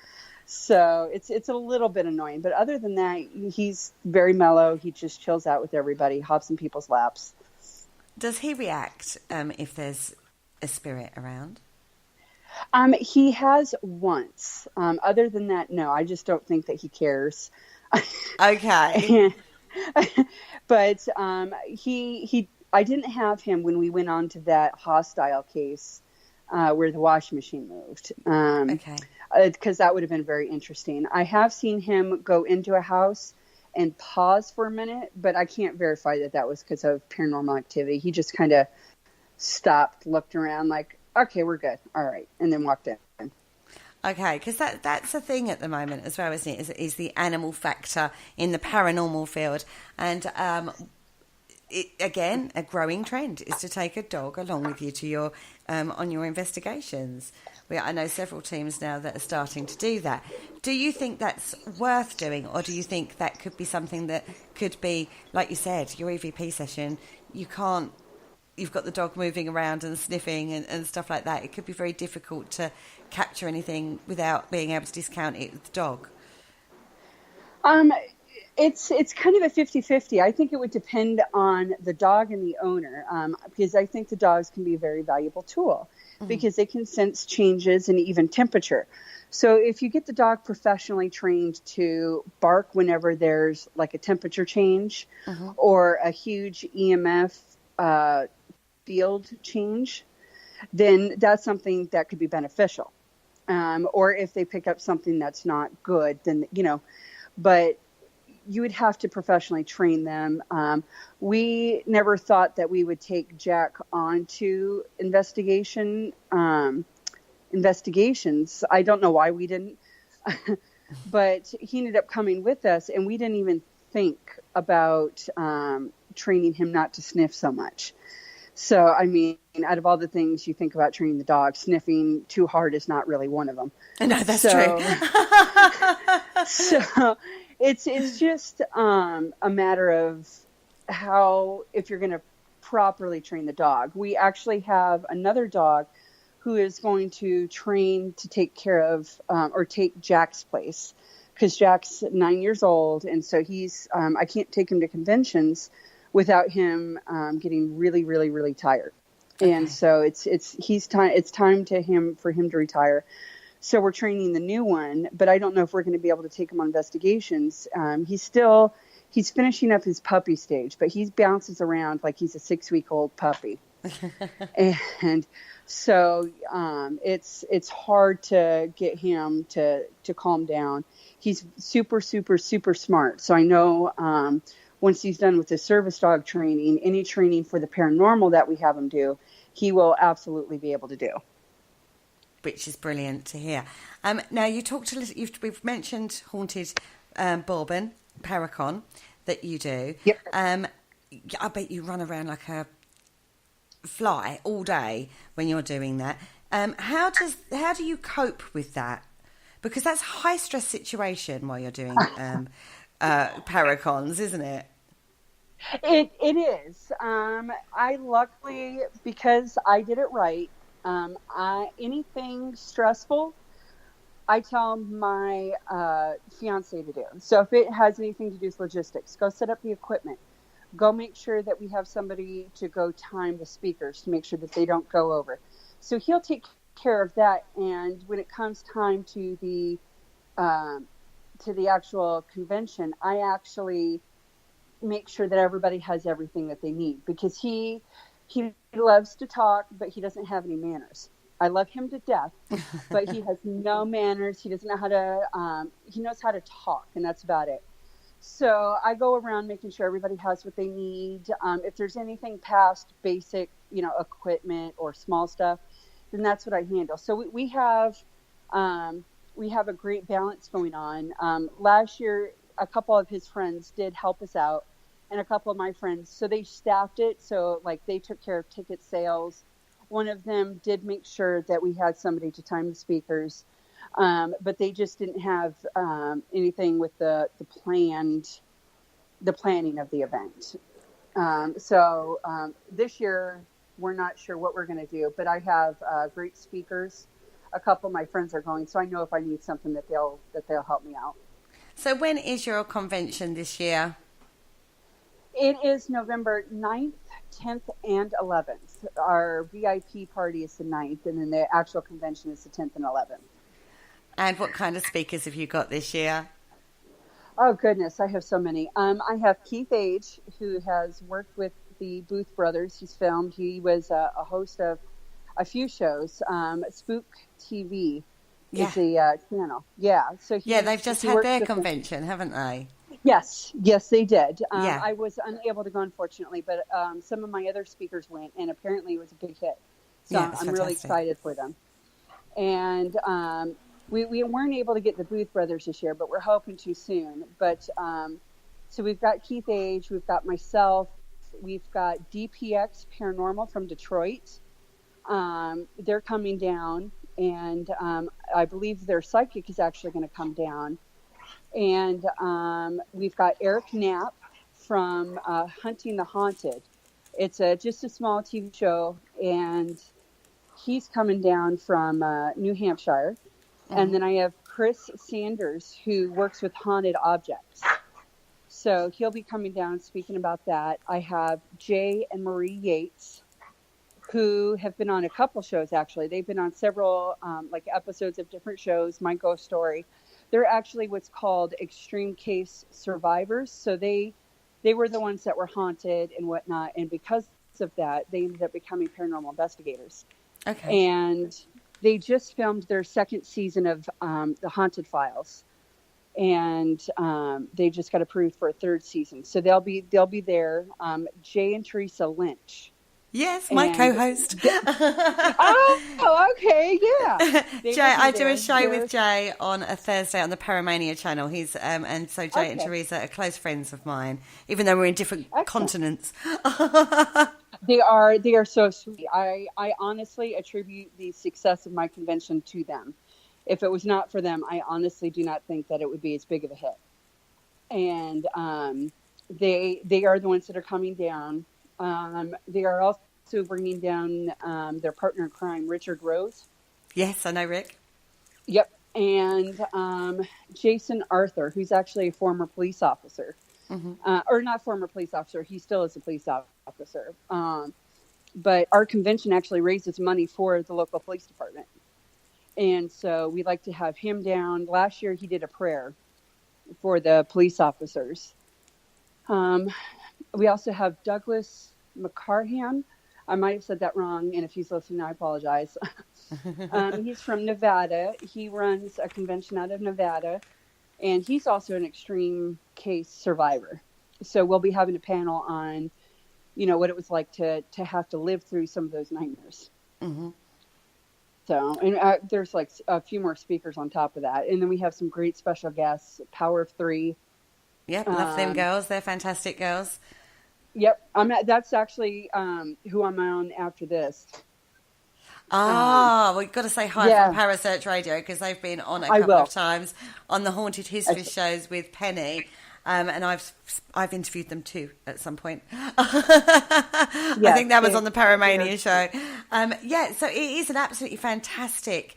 E: So it's a little bit annoying. But other than that, he's very mellow. He just chills out with everybody, hops in people's laps.
D: Does he react if there's a spirit around?
E: He has once. Other than that, no. I just don't think that he cares.
D: Okay.
E: But I didn't have him when we went on to that hostile case where the washing machine moved.
D: Okay.
E: Because that would have been very interesting. I have seen him go into a house and pause for a minute, but I can't verify that was because of paranormal activity. He just kind of stopped, looked around like, okay, we're good. All right. And then walked in.
D: Okay, because that's a thing at the moment as well, isn't it? Is the animal factor in the paranormal field. And again, a growing trend is to take a dog along with you to your on your investigations. I know several teams now that are starting to do that. Do you think that's worth doing, or do you think that could be something that could be, like you said, your EVP session, you've got the dog moving around and sniffing and stuff like that. It could be very difficult to capture anything without being able to discount it with the dog.
E: It's kind of a 50-50. I think it would depend on the dog and the owner, because I think the dogs can be a very valuable tool because they can sense changes in even temperature. So if you get the dog professionally trained to bark whenever there's like a temperature change or a huge EMF field change, then that's something that could be beneficial. Or if they pick up something that's not good, then, but you would have to professionally train them. We never thought that we would take Jack onto investigations. I don't know why we didn't, but he ended up coming with us, and we didn't even think about training him not to sniff so much. So, I mean, out of all the things you think about training the dog, sniffing too hard is not really one of them.
D: No, that's true.
E: So it's just a matter of if you're going to properly train the dog. We actually have another dog who is going to train to take care of or take Jack's place, because Jack's 9 years old, and so he's I can't take him to conventions without him getting really, really, really tired. Okay. And so it's time for him to retire. So we're training the new one, but I don't know if we're going to be able to take him on investigations. He's finishing up his puppy stage, but he bounces around like he's a 6-week-old puppy. And so it's hard to get him to calm down. He's super, super, super smart. So I know once he's done with his service dog training, any training for the paranormal that we have him do, he will absolutely be able to do.
D: Which is brilliant to hear. Now, you talked we've mentioned haunted bourbon, Paracon, that you do.
E: Yep.
D: I bet you run around like a fly all day when you're doing that. How do you cope with that? Because that's a high stress situation while you're doing Paracons, isn't it?
E: It is. I luckily, because I did it right, anything stressful, I tell my fiance to do. So if it has anything to do with logistics, go set up the equipment. Go make sure that we have somebody to go time the speakers to make sure that they don't go over. So he'll take care of that. And when it comes time to the actual convention, I actually make sure that everybody has everything that they need, because he loves to talk, but he doesn't have any manners. I love him to death, but he has no manners. He doesn't know how to, he knows how to talk, and that's about it. So I go around making sure everybody has what they need. If there's anything past basic, equipment or small stuff, then that's what I handle. So we have a great balance going on. Last year, a couple of his friends did help us out, and a couple of my friends, so they staffed it. So like they took care of ticket sales. One of them did make sure that we had somebody to time the speakers. But they just didn't have anything with the planning of the event. So this year we're not sure what we're going to do, but I have great speakers. A couple of my friends are going, so I know if I need something that they'll help me out.
D: So when is your convention this year?
E: It is November 9th, 10th, and 11th. Our VIP party is the 9th, and then the actual convention is the 10th and 11th.
D: And what kind of speakers have you got this year?
E: Oh, goodness, I have so many. I have Keith Age, who has worked with the Booth Brothers. He's filmed. He was a host of a few shows. Spook TV is the channel. Yeah. So
D: they've just had their convention, haven't they?
E: Yes, they did. I was unable to go, unfortunately, but some of my other speakers went, and apparently it was a big hit. So I'm really excited for them. And we weren't able to get the Booth Brothers this year, but we're hoping to soon. But so we've got Keith Age, we've got myself, we've got DPX Paranormal from Detroit. They're coming down, and I believe their psychic is actually going to come down. And we've got Eric Knapp from Hunting the Haunted. It's just a small TV show, and he's coming down from New Hampshire. And then I have Chris Sanders, who works with haunted objects. So he'll be coming down speaking about that. I have Jay and Marie Yates, who have been on a couple shows, actually. They've been on several episodes of different shows, My Ghost Story. They're actually what's called extreme case survivors. So they were the ones that were haunted and whatnot. And because of that, they ended up becoming paranormal investigators.
D: Okay.
E: And they just filmed their second season of The Haunted Files. And they just got approved for a third season. So they'll be there. Jay and Teresa Lynch.
D: Yes, my co-host.
E: Oh, okay, yeah.
D: Jay, I do a show with Jay on a Thursday on the Paramania channel. He's and so Jay and Teresa are close friends of mine, even though we're in different continents.
E: They are so sweet. I honestly attribute the success of my convention to them. If it was not for them, I honestly do not think that it would be as big of a hit. And they are the ones that are coming down. They are also bringing down their partner in crime, Richard Rose.
D: Yes, I know Rick.
E: Yep. And Jason Arthur, who's actually a former police officer. Mm-hmm. Or not former police officer. He still is a police officer. But our convention actually raises money for the local police department. And so we like to have him down. Last year he did a prayer for the police officers. We also have Douglas McCarhan. I might have said that wrong, and if he's listening, I apologize. He's from Nevada. He runs a convention out of Nevada, and he's also an extreme case survivor. So we'll be having a panel on, what it was like to have to live through some of those nightmares. Mm-hmm. So, and there's like a few more speakers on top of that. And then we have some great special guests, Power of Three.
D: Yep, love them girls. They're fantastic girls.
E: Yep, that's actually who I'm on after this.
D: We've got to say hi from Parasearch Radio because they've been on a couple of times on the Haunted History shows with Penny, and I've interviewed them too at some point. I think that was on the Paramania show. So it is an absolutely fantastic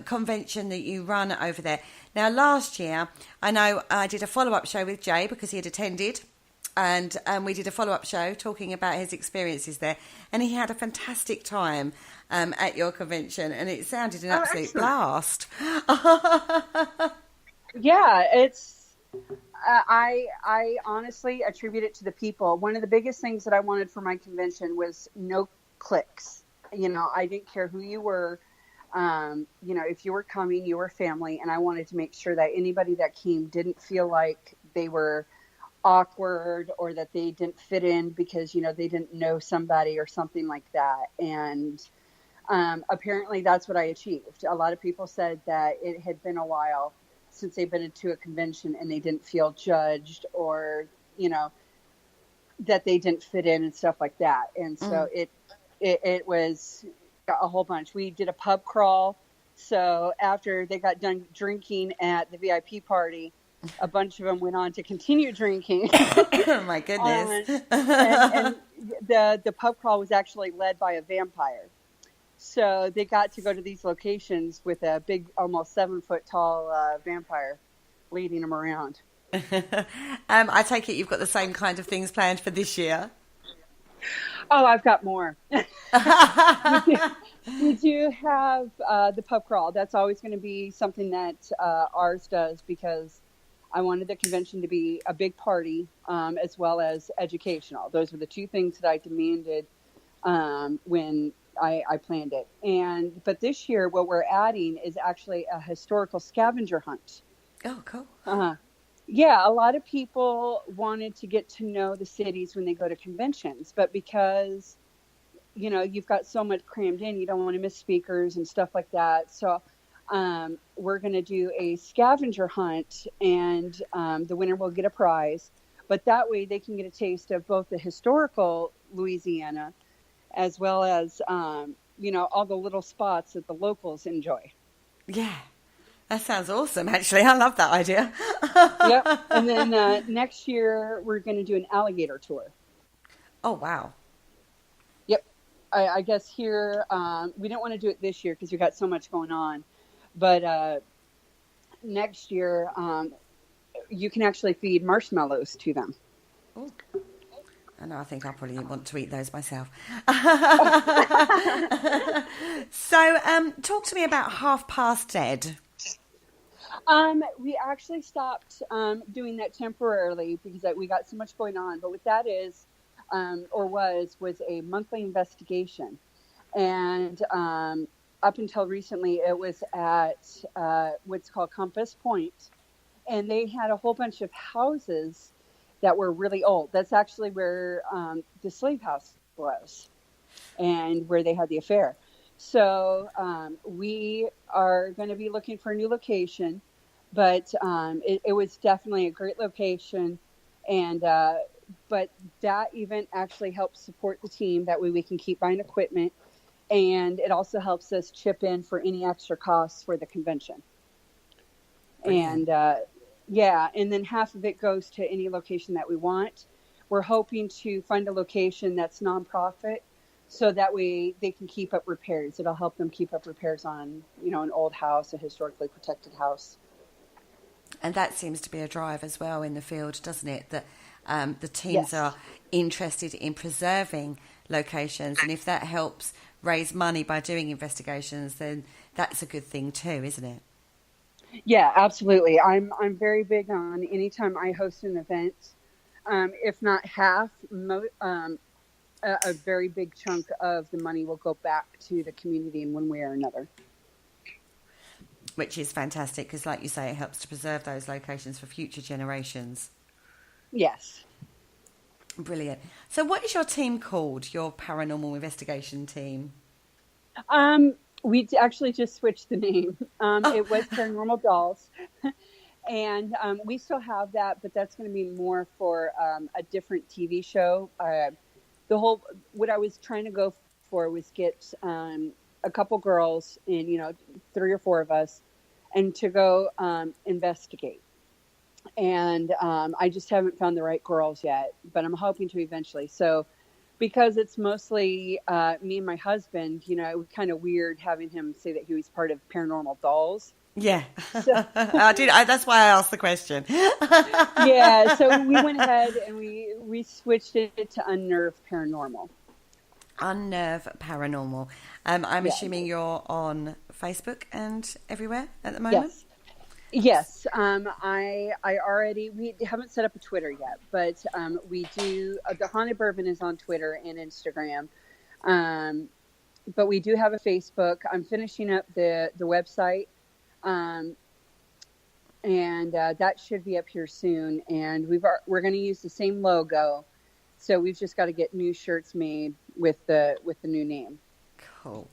D: convention that you run over there. Now, last year, I know I did a follow-up show with Jay because he had attended. And we did a follow-up show talking about his experiences there. And he had a fantastic time at your convention. And it sounded an absolute blast.
E: Yeah, it's... I honestly attribute it to the people. One of the biggest things that I wanted for my convention was no cliques. I didn't care who you were. If you were coming, you were family. And I wanted to make sure that anybody that came didn't feel like they were awkward or that they didn't fit in because, they didn't know somebody or something like that. And apparently that's what I achieved. A lot of people said that it had been a while since they've been into a convention and they didn't feel judged or, that they didn't fit in and stuff like that. And so it was a whole bunch. We did a pub crawl. So after they got done drinking at the VIP party, a bunch of them went on to continue drinking.
D: Oh my goodness.
E: And the pub crawl was actually led by a vampire. So they got to go to these locations with a big, almost 7 foot tall vampire leading them around.
D: I take it you've got the same kind of things planned for this year.
E: Oh, I've got more. we do have the pub crawl. That's always going to be something that ours does because I wanted the convention to be a big party as well as educational. Those were the two things that I demanded when I planned it. But this year, what we're adding is actually a historical scavenger hunt.
D: Oh, cool.
E: Yeah, a lot of people wanted to get to know the cities when they go to conventions, but because, you've got so much crammed in, you don't want to miss speakers and stuff like that. So we're going to do a scavenger hunt, and the winner will get a prize. But that way they can get a taste of both the historical Louisiana as well as, all the little spots that the locals enjoy.
D: Yeah. That sounds awesome, actually. I love that idea.
E: Yep. And then next year, we're going to do an alligator tour.
D: Oh, wow.
E: Yep. I guess here, we don't want to do it this year because we've got so much going on. But next year, you can actually feed marshmallows to them.
D: Ooh. I know, I think I probably want to eat those myself. So, talk to me about Half Past Dead.
E: We actually stopped doing that temporarily because we got so much going on. But what that is, was a monthly investigation. And up until recently, it was at what's called Compass Point. And they had a whole bunch of houses that were really old. That's actually where the slave house was and where they had the affair. So we are going to be looking for a new location, but it was definitely a great location. And but that event actually helps support the team. That way we can keep buying equipment. And it also helps us chip in for any extra costs for the convention. And and then half of it goes to any location that we want. We're hoping to find a location that's nonprofit, so that way they can keep up repairs. It'll help them keep up repairs on, an old house, a historically protected house.
D: And that seems to be a drive as well in the field, doesn't it? That the teams are interested in preserving locations, and if that helps raise money by doing investigations, then that's a good thing too, isn't it?
E: Yeah, absolutely. I'm very big on anytime I host an event, if not half, a very big chunk of the money will go back to the community in one way or another.
D: Which is fantastic because, like you say, it helps to preserve those locations for future generations.
E: Yes.
D: Brilliant. So what is your team called, your paranormal investigation team?
E: We actually just switched the name. It was Paranormal Dolls. And we still have that, but that's going to be more for a different TV show. What I was trying to go for was get a couple girls and, 3 or 4 of us, and to go investigate. And I just haven't found the right girls yet, but I'm hoping to eventually. So because it's mostly me and my husband, it was kind of weird having him say that he was part of Paranormal Dolls.
D: Yeah, so, that's why I asked the question.
E: Yeah, so we went ahead and we switched it to Unnerve Paranormal.
D: Unnerve Paranormal. I'm assuming you're on Facebook and everywhere at the moment?
E: Yes. We haven't set up a Twitter yet, but we do. The Haunted Bourbon is on Twitter and Instagram. But we do have a Facebook. I'm finishing up the website. and that should be up here soon. And we're going to use the same logo, so we've just got to get new shirts made with the new name.
D: Cool.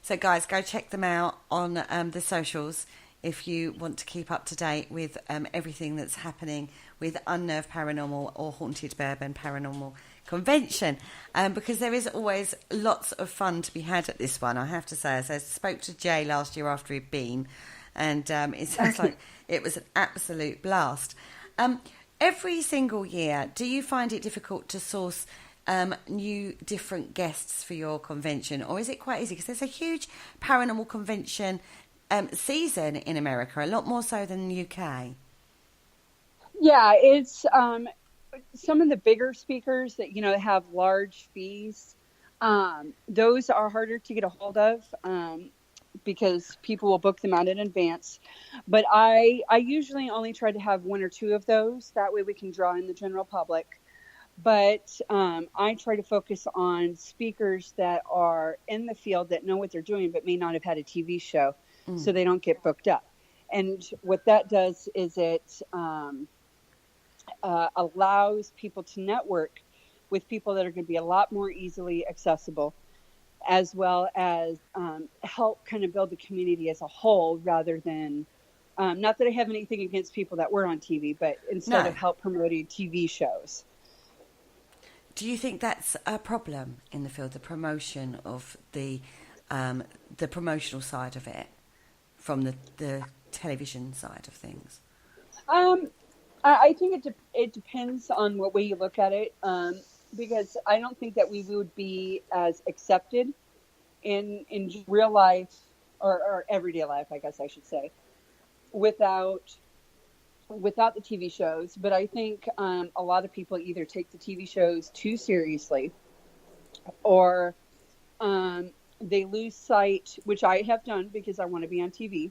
D: So guys, go check them out on the socials if you want to keep up to date with everything that's happening with Unnerved Paranormal or Haunted Bourbon Paranormal Convention, because there is always lots of fun to be had at this one, I have to say. So I spoke to Jay last year after he'd been, and it sounds like it was an absolute blast. Every single year, do you find it difficult to source new different guests for your convention, or is it quite easy? Because there's a huge paranormal convention season in America, a lot more so than the UK.
E: Yeah, it's some of the bigger speakers that, have large fees. Those are harder to get a hold of because people will book them out in advance. But I usually only try to have one or two of those. That way we can draw in the general public. But I try to focus on speakers that are in the field that know what they're doing but may not have had a TV show, so they don't get booked up. And what that does is it allows people to network with people that are going to be a lot more easily accessible, as well as help kind of build the community as a whole, rather than, not that I have anything against people that were on TV, but instead of help promoting TV shows.
D: Do you think that's a problem in the field, the promotion of the promotional side of it from the television side of things?
E: I think it depends on what way you look at it, because I don't think that we would be as accepted in real life or everyday life, I guess I should say, without the TV shows. But I think a lot of people either take the TV shows too seriously, or they lose sight, which I have done because I want to be on TV,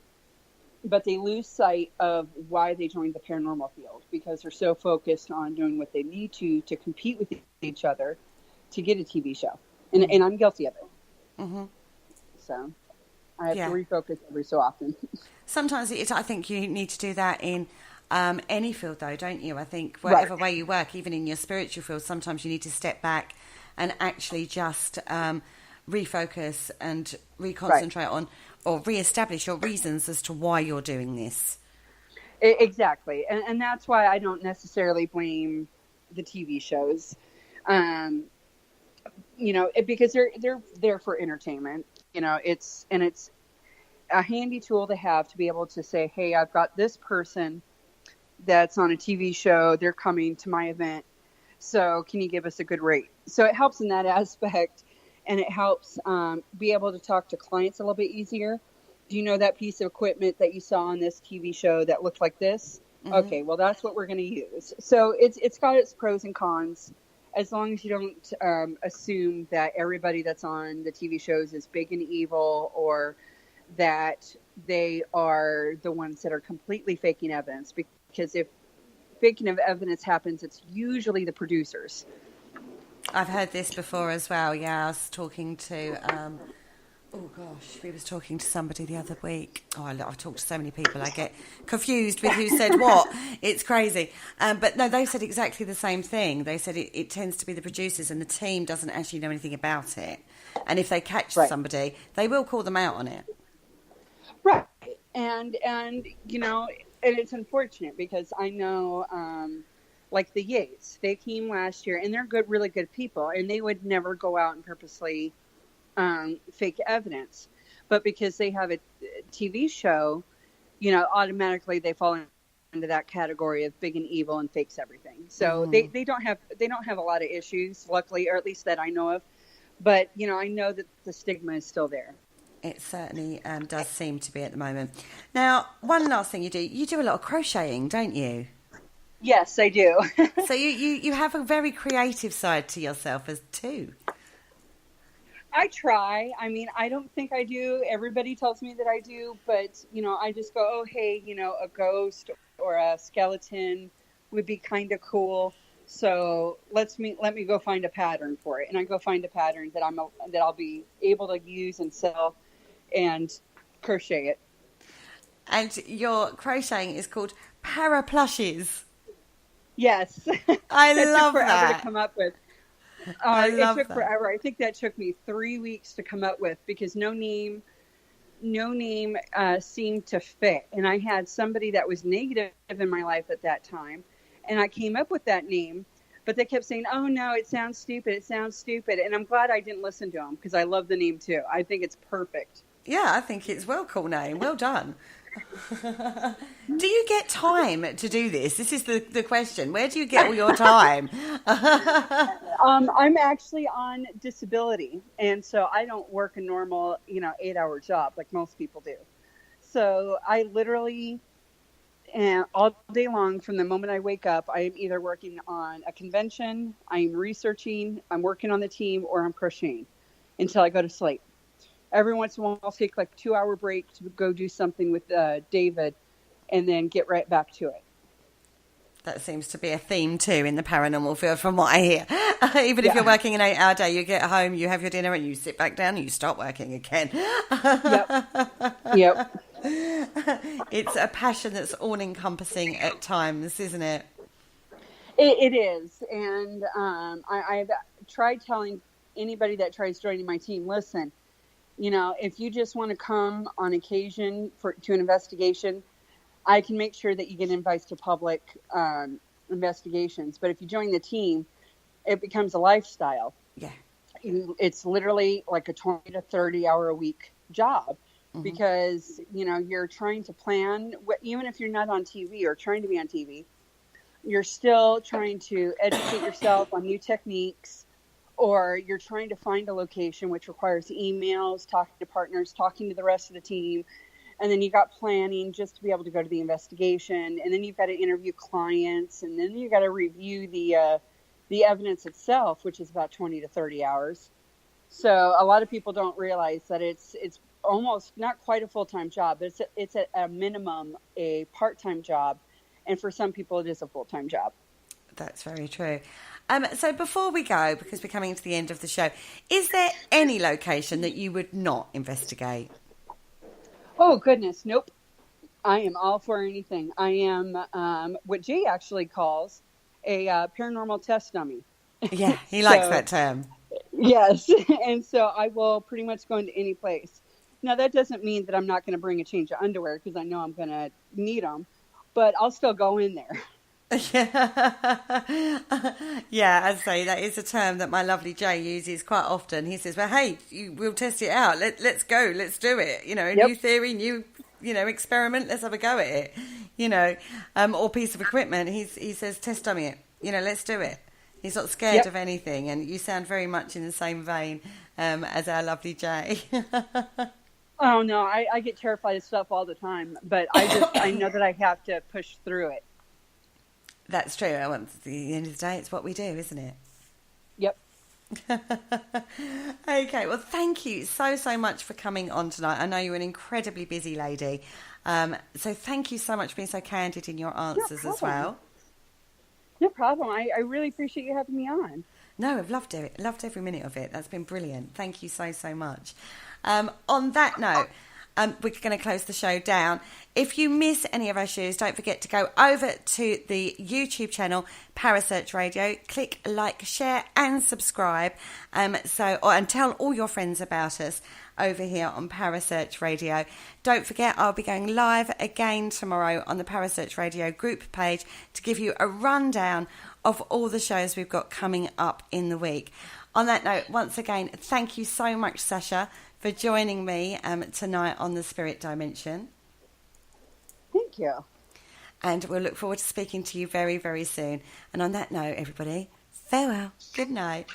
E: but they lose sight of why they joined the paranormal field, because they're so focused on doing what they need to compete with each other to get a TV show. And I'm guilty of it. Mm-hmm. So I have to refocus every so often.
D: Sometimes I think you need to do that in any field, though, don't you? I think whatever way you work, even in your spiritual field, sometimes you need to step back and actually just refocus and reconcentrate on, or reestablish your reasons as to why you're doing this.
E: Exactly. And that's why I don't necessarily blame the TV shows, because they're there for entertainment. It's a handy tool to have to be able to say, hey, I've got this person that's on a TV show. They're coming to my event. So can you give us a good rate? So it helps in that aspect. And it helps be able to talk to clients a little bit easier. Do you know that piece of equipment that you saw on this TV show that looked like this? Mm-hmm. Okay, well, that's what we're going to use. So it's got its pros and cons, as long as you don't assume that everybody that's on the TV shows is big and evil, or that they are the ones that are completely faking evidence. Because if faking of evidence happens, it's usually the producers.
D: I've heard this before as well. Yeah, I was talking to, we was talking to somebody the other week. I've talked to so many people, I get confused with who said what. It's crazy. But no, they said exactly the same thing. They said it tends to be the producers, and the team doesn't actually know anything about it. And if they catch somebody, they will call them out on it.
E: Right. And it's unfortunate, because I know, like the Yates, they came last year, and they're really good people, and they would never go out and purposely fake evidence. But because they have a TV show, automatically they fall into that category of big and evil and fakes everything. So they don't have a lot of issues, luckily, or at least that I know of. But I know that the stigma is still there.
D: It certainly does seem to be at the moment. Now, one last thing you do a lot of crocheting, don't you?
E: Yes, I do.
D: So you have a very creative side to yourself as too.
E: I try. I mean, I don't think I do. Everybody tells me that I do, but I just go, oh, hey, a ghost or a skeleton would be kind of cool. So let me go find a pattern for it, and I go find a pattern that I'll be able to use and sell and crochet it.
D: And your crocheting is called Para plushies.
E: Yes.
D: I
E: that
D: love
E: took forever
D: that.
E: to come up with.
D: It
E: took forever. I think that took me 3 weeks to come up with because no name seemed to fit. And I had somebody that was negative in my life at that time. And I came up with that name, but they kept saying, oh no, it sounds stupid. It sounds stupid. And I'm glad I didn't listen to them because I love the name too. I think it's perfect.
D: Yeah, I think it's cool name. Well done. Do you get time to do this? This is the question. Where do you get all your time?
E: I'm actually on disability, and so I don't work a normal, 8-hour job like most people do. So I literally, all day long, from the moment I wake up, I am either working on a convention, I'm researching, I'm working on the team, or I'm crocheting until I go to sleep. Every once in a while, I'll take like a 2-hour break to go do something with David and then get right back to it.
D: That seems to be a theme too in the paranormal field from what I hear. Even if you're working an 8-hour day, you get home, you have your dinner and you sit back down and you start working again.
E: Yep.
D: It's a passion that's all-encompassing at times, isn't it?
E: It is. And I've tried telling anybody that tries joining my team, listen, if you just want to come on occasion to an investigation, I can make sure that you get invites to public investigations. But if you join the team, it becomes a lifestyle.
D: Yeah.
E: It's literally like a 20 to 30 hour a week job because, you're trying to plan, even if you're not on TV or trying to be on TV, you're still trying to educate yourself on new techniques. Or you're trying to find a location, which requires emails, talking to partners, talking to the rest of the team. And then you got planning just to be able to go to the investigation. And then you've got to interview clients. And then you've got to review the evidence itself, which is about 20 to 30 hours. So a lot of people don't realize that it's almost not quite a full-time job. But it's at a minimum a part-time job. And for some people, it is a full-time job.
D: That's very true. So before we go, because we're coming to the end of the show, is there any location that you would not investigate?
E: Oh, goodness. Nope. I am all for anything. I am what Jay actually calls a paranormal test dummy.
D: Yeah, he likes that term.
E: Yes. And so I will pretty much go into any place. Now, that doesn't mean that I'm not going to bring a change of underwear because I know I'm going to need them, but I'll still go in there.
D: Yeah, as I say, that is a term that my lovely Jay uses quite often. He says, well, hey, we'll test it out. Let's go. Let's do it. New theory, new, experiment. Let's have a go at it, or piece of equipment. He says, test dummy it. Let's do it. He's not scared of anything. And you sound very much in the same vein as our lovely Jay.
E: Oh, no, I get terrified of stuff all the time. But I know that I have to push through it.
D: That's true. At the end of the day, it's what we do, isn't it?
E: Yep.
D: Okay. Well, thank you so much for coming on tonight. I know you're an incredibly busy lady. So thank you so much for being so candid in your answers as well.
E: No problem. I really appreciate you having me on.
D: No, I've loved it. Loved every minute of it. That's been brilliant. Thank you so much. On that note, we're going to close the show down. If you miss any of our shows, don't forget to go over to the YouTube channel, Parasearch Radio. Click like, share and subscribe. And tell all your friends about us over here on Parasearch Radio. Don't forget, I'll be going live again tomorrow on the Parasearch Radio group page to give you a rundown of all the shows we've got coming up in the week. On that note, once again, thank you so much, Sasha, for joining me tonight on the Spirit Dimension.
E: Thank you.
D: And we'll look forward to speaking to you very, very soon. And on that note, everybody, farewell. Good night.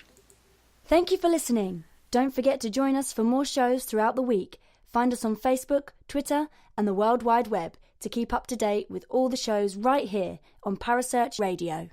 B: Thank you for listening. Don't forget to join us for more shows throughout the week. Find us on Facebook, Twitter, and the World Wide Web to keep up to date with all the shows right here on Parasearch Radio.